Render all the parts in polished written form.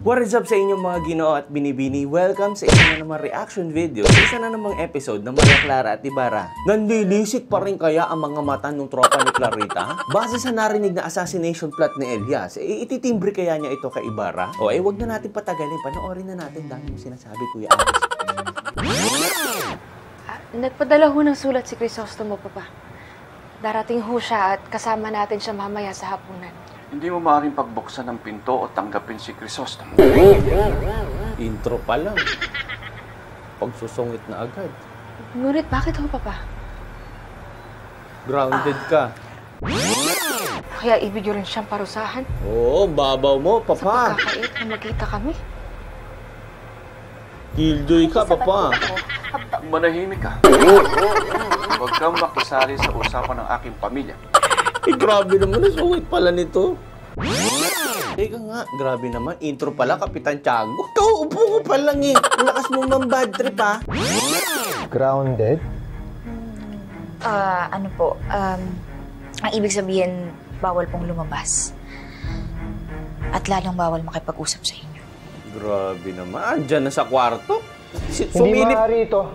What is up sa inyong mga Ginoo at Binibini? Welcome sa isa na namang reaction video sa isa na namang episode ng Maria Clara at Ibarra. Nanlilisik pa rin kaya ang mga mata ng tropa ni Clarita? Base sa narinig na assassination plot ni Elias, ititimbre kaya niya ito kay Ibarra? O wag na natin patagalin, panoorin na natin dahil yung sinasabi Kuya Alice. Nagpadala ho ng sulat si Crisostomo, Papa. Darating ho siya at kasama natin siya mamaya sa hapunan. Hindi mo maaaring pagbuksan ng pinto o tanggapin si Crisostomo. Intro pa lang. Pagsusungit na agad. Ngunit bakit ho, Papa? Grounded ka. Kaya ibig rin siyang parusahan? Oo, babaw mo, Papa. Sa pagkakait na magkita kami? Killjoy ka, Papa. Manahimik ka. Huwag kang makisali sa usapan ng aking pamilya. Grabe naman, nasungit pala nito. Teka nga, grabe naman. Intro pala, Kapitan Tiago. Ikaw, upo ko pa lang eh. Ang lakas mo mang bad trip, ha? Grounded? Ano po, ang ibig sabihin, bawal pong lumabas. At lalong bawal makipag-usap sa inyo. Grabe naman. Diyan na sa kwarto. Hindi maaari ito.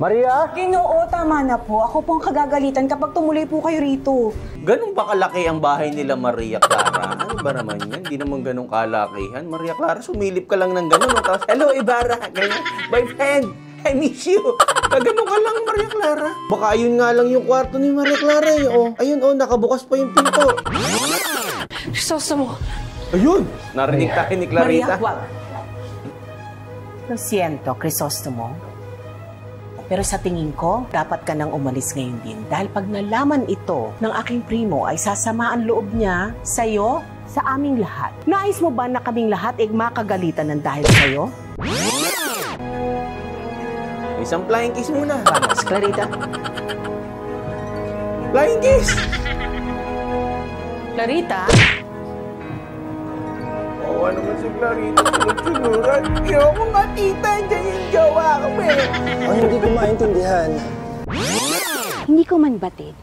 Maria? Ginoo, tama na po. Ako po ang kagagalitan kapag tumuloy po kayo rito. Ganun ba kalaki ang bahay nila, Maria Clara? Ano ba naman yan? Hindi naman ganun kalakihan. Maria Clara, sumilip ka lang ng ganun. No? Tapos, hello, Ibarra. Ganyan. My friend, I miss you. Ganun ka lang, Maria Clara. Baka ayun nga lang yung kwarto ni Maria Clara eh. Oh, ayun, oh, nakabukas pa yung pinto. Crisostomo! Ayun! Narinig tayo ni Clarita. Maria, wag. Lo siento, Crisostomo. Pero sa tingin ko, dapat ka nang umalis ngayon din. Dahil pag nalaman ito ng aking primo ay sasamaan loob niya sa'yo, sa aming lahat. Nais mo ba na kaming lahat ay makagalitan ng dahil sa'yo? Isang flying kiss muna. Vamos, Clarita. Flying kiss! Clarita? Oo, ano man si Clarita, sunod-sunuran. Ayoko nga, tita. Diyan yung gawa ko, eh. Ang hindi ko maintindihan. Hindi ko man batid.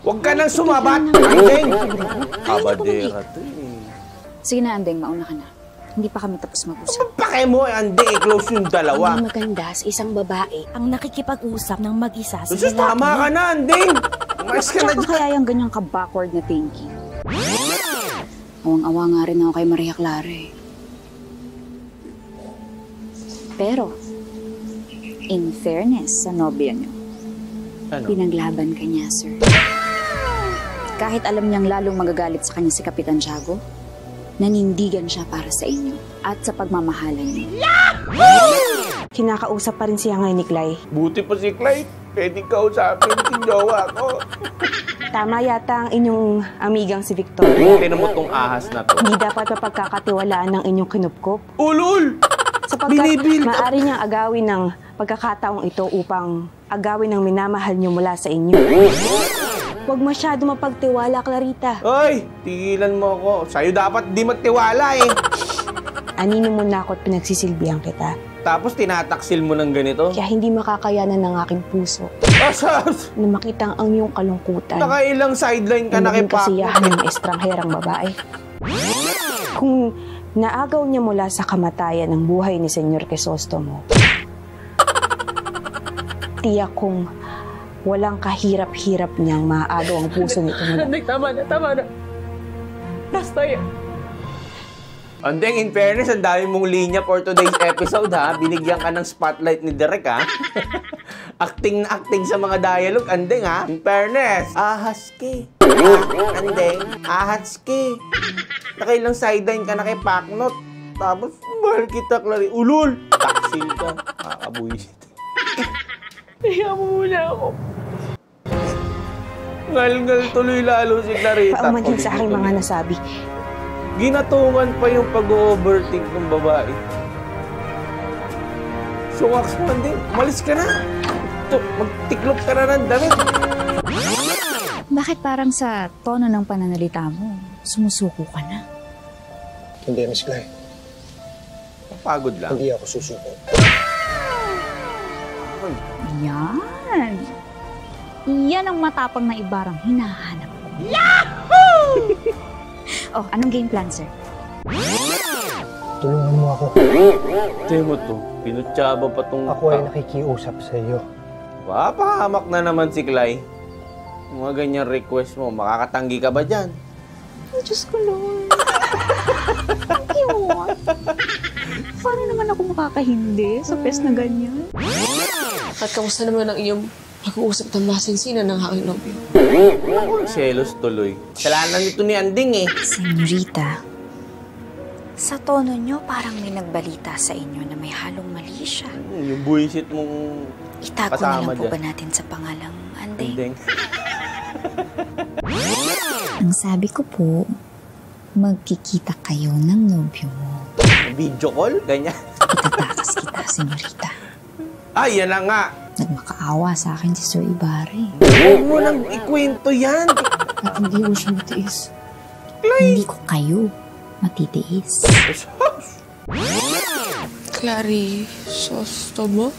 Huwag ka nang sumabat, Andeng! Kabadera to, eh. Sige na, Andeng, mauna ka na. Hindi pa kami tapos mag-usap. Pake mo, Andeng, i-close yung dalawa. Ang maganda sa isang babae ang nakikipag-usap ng mag-isa sa Sus, tama ka na, Andeng! Umayos ka na Tsaka dyan. kaya yung ganyang ka-backward na thinking. Awang-awa nga rin ako kay Maria Clara eh. Pero, in fairness sa nobya niyo, pinaglaban ka niya, sir. Kahit alam niyang lalong magagalit sa kanya si Kapitan Tiago, nanindigan siya para sa inyo at sa pagmamahalan niyo. Kinakausap pa rin siya ngayon ni Clay. Buti pa si Clyde. Pwede kausapin si jowa ko. Tama yata ang inyong amigang si Victor. Tingnan mo tong ahas na to. Hindi dapat mapagkakatiwalaan ng inyong kinupkop. Ulul! Sapagkat Binibuild up. maaari niyang agawin ng pagkakataong ito upang agawin ng minamahal niyo mula sa inyo. Huwag masyado mapagtiwala, Clarita. Ay, tigilan mo ako. Sa'yo dapat di magtiwala eh. Anino mo na ako at pinagsisilbihan kita. Tapos tinataksil mo ng ganito. Kaya hindi makakayanan ng aking puso Asas! na makita ang iyong kalungkutan. Nakailang sideline ka na kay Naging Paco. kasiyahan ng estrangherang babae. Kung naagaw niya mula sa kamatayan ng buhay ni Senyor Crisostomo, tiyak kong walang kahirap-hirap niyang maaagaw ang puso nito. Tama na. Basta yan. Andeng, in fairness, ang dami mong linya for today's episode, ha? Binigyan ka ng spotlight ni Derek, ha? Acting na acting sa mga dialogue, Andeng, ha? In fairness, ahas ki. Andeng, ahas ki. Nakailang sideline ka na kay Pacnot. Tapos, mahal kita, Clary. Ulul! Taksil ka. Kakabuisit. Kaya mo muna ako. Ngal-ngal tuloy lalo si Clarita. Pauman din sa aking mga nasabi. Ginatungan pa yung pag-overthink ng babae. Suwaks mo, Andeng. Umalis ka na. Magtiklop ka na ng damit. Bakit parang sa tono ng pananalita mo, sumusuko ka na? Hindi, Miss Clay. Pagod lang. Hindi ako susuko. Yan. Yan ang matapang na Ibarang hinahanap ko. Yahoo! Oh, anong game plan, sir? Tulungan mo ako. Tiyan mo to, pinutsaba pa tong... Ako ay nakikiusap sa iyo. Papahamak na naman si Clay. Mga ganyan request mo, makakatanggi ka ba dyan? Ay, Diyos ko, Lord. Yun. Paano naman ako makakahindi sa pes na ganyan? At kamusta naman ang iyong pag-uusap ng masinsinan ng aking nobyo? Selos tuloy. Kasalanan nito ni Anding eh. Senyorita, sa tono nyo parang may nagbalita sa inyo na may halong mali siya. Yung buwisit mong Itago na kasama lang po dyan. ba natin sa pangalang Anding? Anding. Ang sabi ko po, magkikita kayo ng nobyo mo. Video call? Ganyan. Itatakas kita, senyorita. Ay, yan na nga. Nagmakaawa sa akin si Sir Ibarre. Huwag mo nang ikwento yan. At hindi ko siya matiis. Hindi ko kayo matitiis. Clary, sosto mo?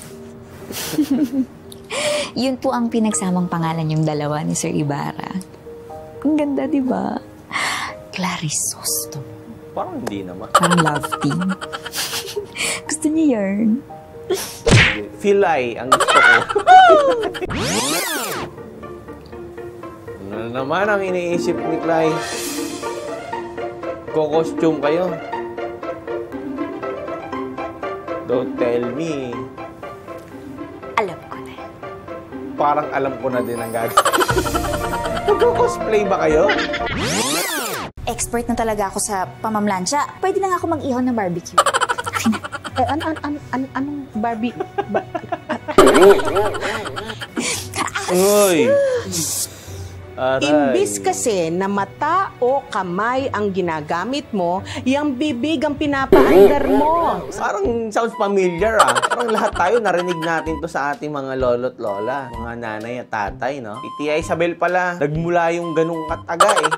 Yun po ang pinagsamang pangalan yung dalawa ni Sir Ibarra. Ang ganda, di ba? Clarisosto. Parang hindi naman. Parang love team. Gusto niya yarn. Filay ang gusto ko. Ano naman ang iniisip ni Clay? Ko-costume kayo. Don't tell me. Alam ko na. Parang alam ko na din ang gagawin. Mag-cosplay ba kayo? Expert na talaga ako sa pamamlansya. Pwede na nga ako mag-ihon ng barbecue. Anong Barbie? Uy! Aray. Imbis kasi na mata o kamay ang ginagamit mo, yung bibig ang pinapaandar mo. Parang sounds familiar ah. Parang lahat tayo narinig natin to sa ating mga lolo't lola. Mga nanay at tatay, no? Si Tia Isabel pala, nagmula yung ganung kataga eh.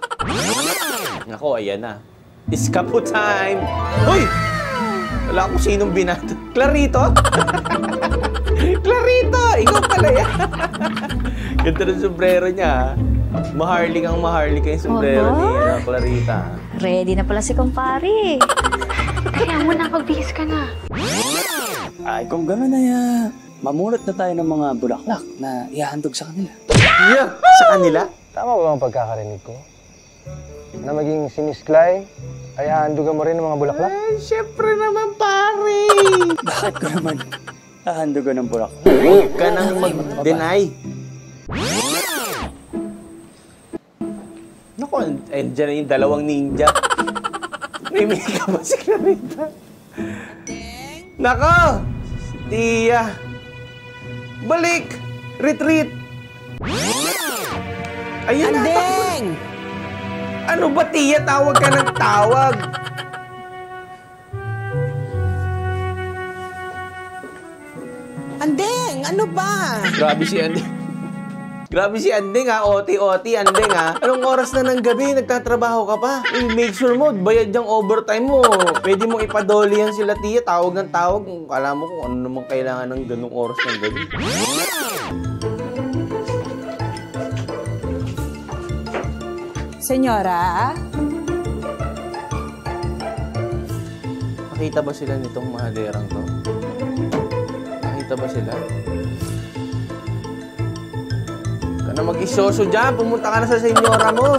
Nako, ayan na. Iskapo time! Uy! Wala akong sinong binato. Clarito? Clarito! Ikaw pala yan. Ganda ng sombrero niya ah. Maharlik ang maharlik yung sombrero ni Clarita. Ready na pala si kumpare. Kaya mo na, magbihis ka na. Ay, kung gano'n ay mamulot na tayo ng mga bulaklak na ihahandog sa kanila. Yeah! Sa kanila? Tama ba ang pagkakarinig ko? Na maging si Miss Clay ay hahandugan mo rin ng mga bulaklak? Ay, syempre naman, pare! Bakit ko naman hahandogan ng bulaklak? Huwag ka nang mag-deny. Naku, andyan na yung dalawang ninja. May makeup ba si Clarita? Nako! Tia! Balik! Retreat! Ayun na! Andeng! Ano ba, Tia? Tawag ka ng tawag! Andeng! Ano ba? Grabe si Andeng. Grabe si Andeng ha. OT-OT, Andeng ha. Anong oras na ng gabi? Nagtatrabaho ka pa. Make sure mo, bayad yung overtime mo. Pwede mong ipadoli yan sila, Tia. Tawag ng tawag. Kala mo kung ano naman kailangan ng ganung oras ng gabi. Senyora? Nakita ba sila nitong mahaderang to? Nakita ba sila? Ka na mag-isoso dyan. Pumunta ka na sa senyora mo.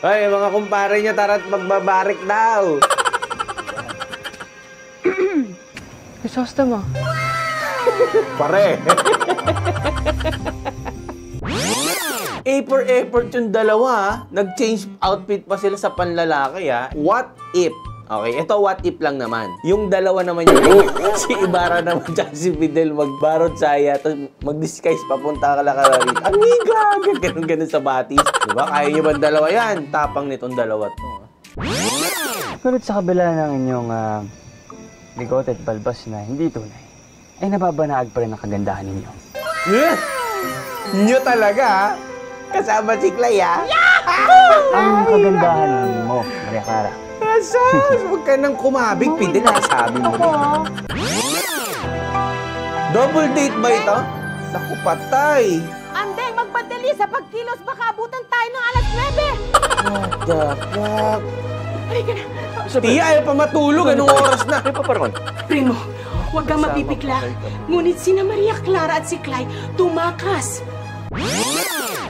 Ay, mga kumpare niya, tara't magbabarik daw. Gusto mo? Pare. Effort yung dalawa. Nag-change outfit pa sila sa panlalaki ha. What if? Okay, ito what if lang naman. Yung dalawa naman yung si Ibarra naman tsaka si Fidel magbarot saya tapos mag-disguise papunta ka lang rito. Amiga! Ganun-ganun sa batis. Diba? Kaya nyo ba dalawa yan? Tapang nitong dalawa to. Ngunit sa kabila ng inyong bigote at balbas na hindi tunay, ay nababanaag pa rin ang kagandahan ninyo. Yeah! Nyo talaga ha? Kasama si Clay ha? Ang kagandahan mo, Maria Clara. Asas! Huwag ka nang kumabig, Fidel ha? Sabi mo rin. Double date ba ito? Naku, patay! Andeng, magpadali sa pagkilos. Baka abutan tayo ng alas 9. What the fuck? Halika na. Tia, ayaw pa matulog. Anong oras na? Ay, paparon. Primo, huwag kang mapipigla. Ngunit sina Maria Clara at si Clyde tumakas.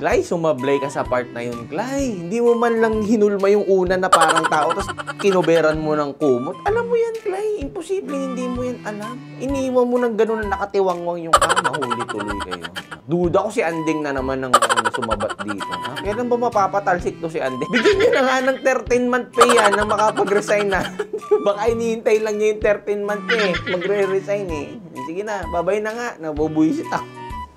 Clay, sumablay ka sa part na yun, Clay. Hindi mo man lang hinulma yung una na parang tao, tapos kinoberan mo ng kumot. Alam mo yan, Clay. Imposible, hindi mo yan alam. Iniwan mo ng gano'n na nakatiwangwang yung kama. Huli tuloy kayo. Duda ko si Anding na naman ng sumabat dito. Ha? Kailan ba mapapatalsik to si Anding? Bigyan niyo na nga ng 13-month pay yan na makapag-resign na. Baka inihintay lang niya yung 13-month pay. Magre-resign eh. Sige na, babay na nga. Nabubuisit ako.